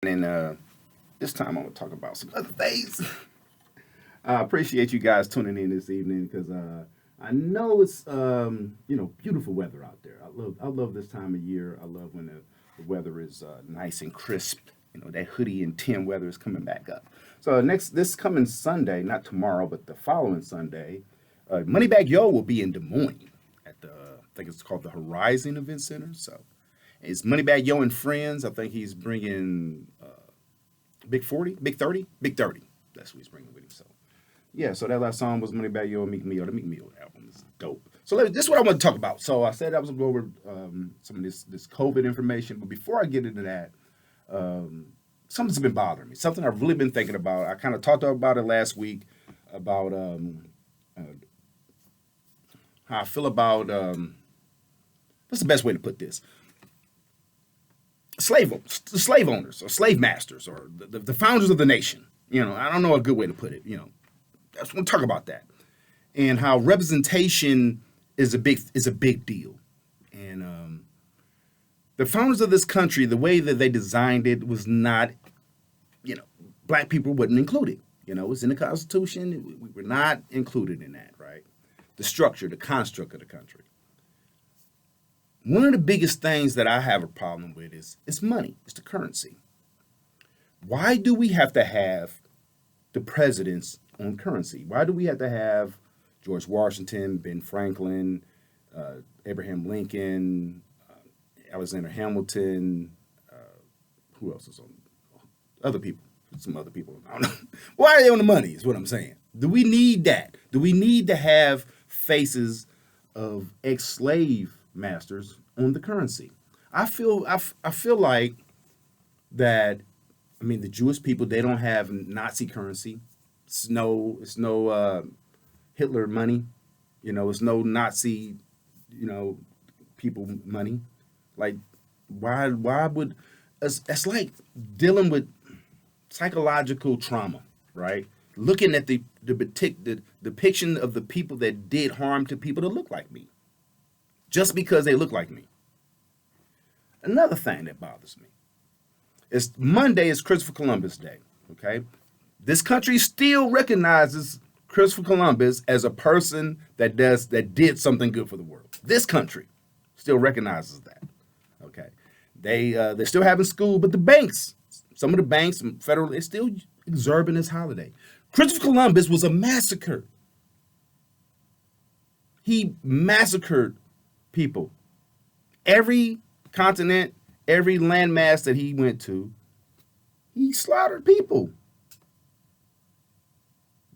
And this time I'm going to talk about some other things. I appreciate you guys tuning in this evening because I know it's beautiful weather out there. I love this time of year. I love when the weather is nice and crisp. That hoodie and tin weather is coming back up. So this coming Sunday, not tomorrow, but the following Sunday, Moneybag Yo will be in Des Moines at I think it's called the Horizon Event Center. So it's Moneybag Yo and friends. I think he's bringing Big 40, Big 30, Big 30. That's what he's bringing with him. So yeah, so that last song was Moneybag Yo and Meek Mill. The Meek Mill album is dope. So this is what I want to talk about. So I said I was going to go over some of this COVID information, but before I get into that, something's been bothering me. Something I've really been thinking about. I kind of talked about it last week about how I feel about what's the best way to put this? Slave owners or slave masters or the founders of the nation. I don't know a good way to put it. I just want to talk about that and how representation is a big deal. And the founders of this country, the way that they designed it was not, black people wasn't included. It's in the Constitution. We were not included in that, right? The structure, the construct of the country. One of the biggest things that I have a problem with is money. It's the currency. Why do we have to have the presidents on currency? Why do we have to have George Washington, Ben Franklin, Abraham Lincoln, Alexander Hamilton, who else is on? Other people, some other people. I don't know. Why are they on the money is what I'm saying. Do we need that? Do we need to have faces of ex-slave masters on the currency? I feel like that. I mean, the Jewish people, they don't have Nazi currency. It's no Hitler money. It's no Nazi, people money. Like, why would it's like dealing with psychological trauma, right? Looking at the depiction of the people that did harm to people that look like me, just because they look like me. Another thing that bothers me is Monday is Christopher Columbus Day. Okay, this country still recognizes Christopher Columbus as a person that did something good for the world. This country still recognizes that. Okay, they're still having school, but the banks, some of the banks, federal, they're still observing this holiday. Christopher Columbus was a massacre. He massacred people. Every continent, every landmass that he went to, he slaughtered people.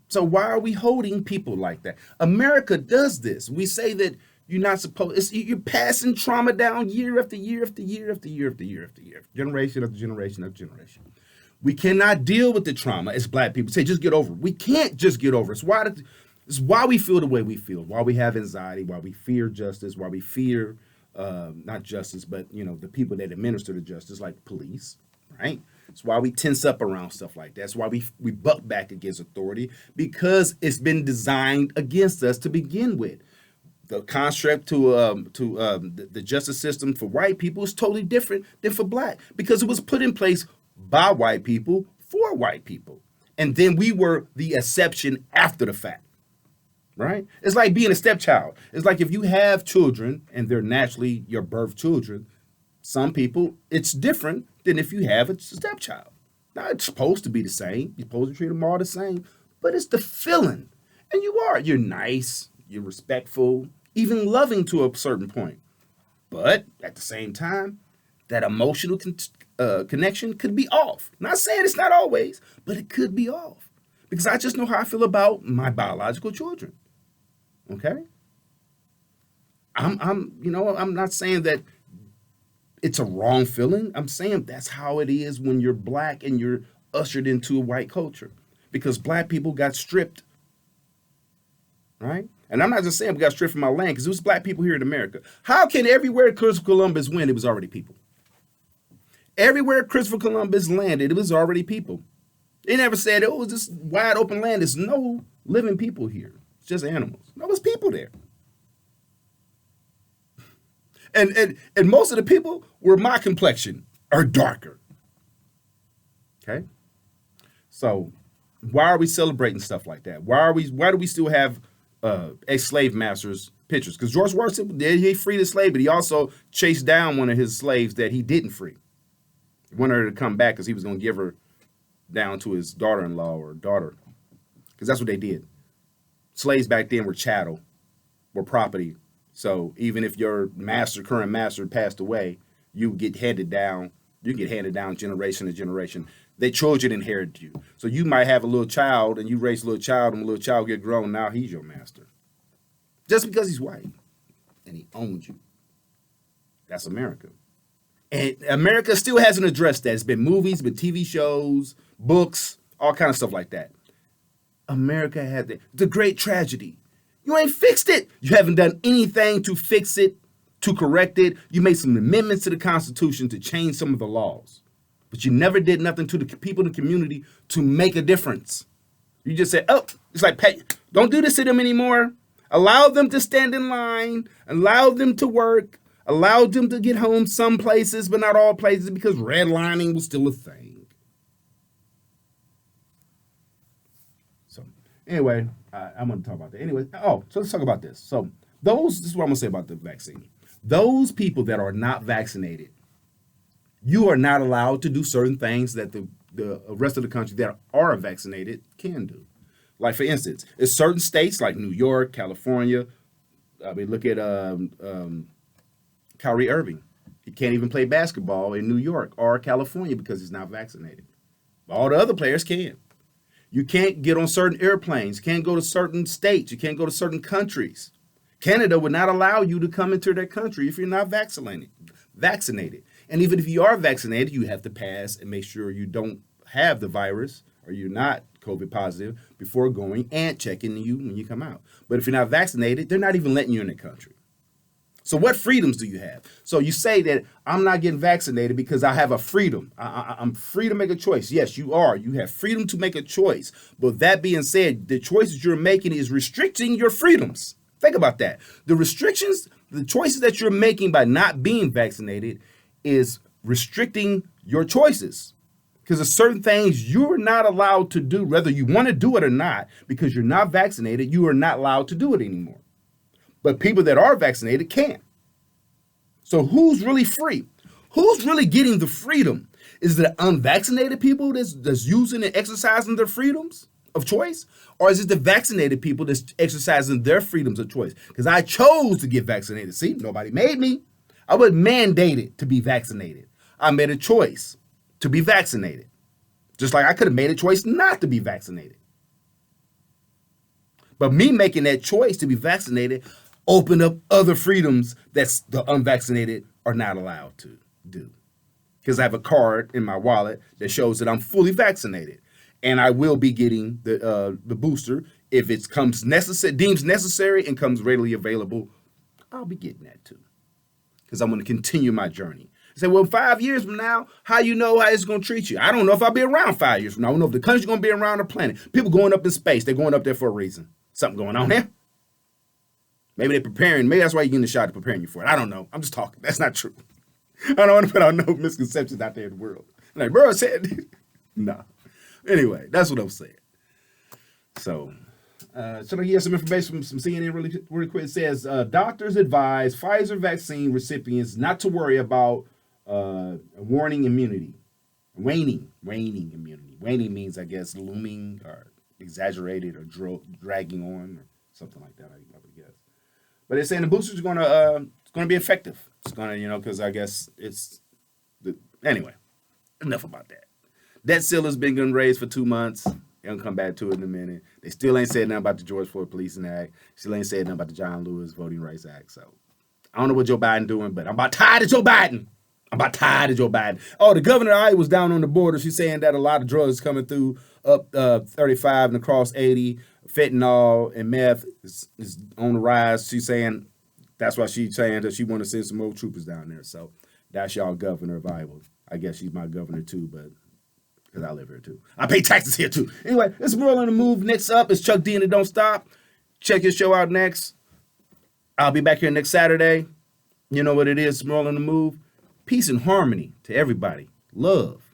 So why are we holding people like that? America does this. We say that you're not supposed. You're passing trauma down year after year after year after year after year after year, generation after generation after generation. We cannot deal with the trauma as black people. Say, just get over it. We can't just get over it. It's why we feel the way we feel, why we have anxiety, why we fear justice, why we fear not justice, but the people that administer the justice, like police, right? It's why we tense up around stuff like that. That's why we buck back against authority, because it's been designed against us to begin with. The construct to the justice system for white people is totally different than for black, because it was put in place by white people for white people. And then we were the exception after the fact, right? It's like being a stepchild. It's like if you have children and they're naturally your birth children, some people, it's different than if you have a stepchild. Now, it's supposed to be the same. You're supposed to treat them all the same, but it's the feeling. And you're nice, you're respectful, even loving to a certain point. But at the same time, that emotional connection could be off. Not saying it's not always, but it could be off. Because I just know how I feel about my biological children. Okay? I'm not saying that it's a wrong feeling. I'm saying that's how it is when you're black and you're ushered into a white culture. Because black people got stripped. Right? And I'm not just saying we got stripped from our land, because it was black people here in America. How can everywhere Christopher Columbus went, it was already people? Everywhere Christopher Columbus landed, it was already people. They never said, oh, it's this wide open land. There's no living people here. It's just animals. No, there's people there. And most of the people were my complexion or darker. Okay. So why are we celebrating stuff like that? Why do we still have ex-slave masters pictures? Because George Washington, he freed a slave, but he also chased down one of his slaves that he didn't free. He wanted her to come back because he was going to give her down to his daughter-in-law or daughter. Because that's what they did. Slaves back then were chattel, were property. So even if your current master passed away, you get handed down. You get handed down generation to generation. Their children inherit you. So you might have a little child, and you raise a little child, and the little child get grown. Now he's your master, just because he's white, and he owns you. That's America, and America still hasn't addressed that. It's been movies, been TV shows, books, all kind of stuff like that. America had the great tragedy. You ain't fixed it. You haven't done anything to fix it, to correct it. You made some amendments to the Constitution to change some of the laws. But you never did nothing to the people in the community to make a difference. You just said, oh, it's like, don't do this to them anymore. Allow them to stand in line. Allow them to work. Allow them to get home some places, but not all places, because redlining was still a thing. So anyway, I'm going to talk about that. Anyway, so let's talk about this. So this is what I'm going to say about the vaccine. Those people that are not vaccinated, you are not allowed to do certain things that the rest of the country that are vaccinated can do. Like, for instance, in certain states like New York, California, look at Kyrie Irving. He can't even play basketball in New York or California because he's not vaccinated. All the other players can. You can't get on certain airplanes. You can't go to certain states. You can't go to certain countries. Canada would not allow you to come into their country if you're not vaccinated. And even if you are vaccinated, you have to pass and make sure you don't have the virus or you're not COVID positive before going and checking you when you come out. But if you're not vaccinated, they're not even letting you in the country. So what freedoms do you have? So you say that I'm not getting vaccinated because I have a freedom. I'm free to make a choice. Yes, you are. You have freedom to make a choice. But that being said, the choices you're making is restricting your freedoms. Think about that. The restrictions, the choices that you're making by not being vaccinated is restricting your choices, because there's certain things you're not allowed to do, whether you want to do it or not. Because you're not vaccinated, you are not allowed to do it anymore. But people that are vaccinated can. So who's really free? Who's really getting the freedom? Is it the unvaccinated people that's using and exercising their freedoms of choice? Or is it the vaccinated people that's exercising their freedoms of choice? Because I chose to get vaccinated. See, nobody made me. I was mandated to be vaccinated. I made a choice to be vaccinated. Just like I could have made a choice not to be vaccinated. But me making that choice to be vaccinated opened up other freedoms that the unvaccinated are not allowed to do. Because I have a card in my wallet that shows that I'm fully vaccinated. And I will be getting the booster if it deems necessary and comes readily available. I'll be getting that too. Because I'm going to continue my journey. I say, well, 5 years from now, how you know how it's going to treat you? I don't know if I'll be around 5 years from now. I don't know if the country's going to be around the planet. People going up in space, they're going up there for a reason. Something going on there. Maybe they're preparing. Maybe that's why you're getting the shot to preparing you for it. I don't know. I'm just talking. That's not true. I don't want to put out no misconceptions out there in the world. Like, bro said, no. Anyway, that's what I'm saying. So, should I get some information from CNN really quick? It says, doctors advise Pfizer vaccine recipients not to worry about waning immunity. Waning immunity. Waning means, I guess, looming or exaggerated or dragging on or something like that, I would guess. But they're saying the boosters are going to be effective. It's going to, because I guess anyway, enough about that. Debt ceiling has been getting raised for 2 months. They're going to come back to it in a minute. They still ain't said nothing about the George Floyd Policing Act. Still ain't said nothing about the John Lewis Voting Rights Act. So I don't know what Joe Biden doing, but I'm about tired of Joe Biden. Oh, the governor of Iowa was down on the border. She's saying that a lot of drugs coming through up 35 and across 80. Fentanyl and meth is on the rise. She's saying that's why she's saying that she want to send some more troopers down there. So that's y'all governor of Iowa. I guess she's my governor too, but because I live here too. I pay taxes here too. Anyway, it's Merle on the Move. Next up is Chuck D and It Don't Stop. Check his show out next. I'll be back here next Saturday. You know what it is, Merle on the Move. Peace and harmony to everybody. Love.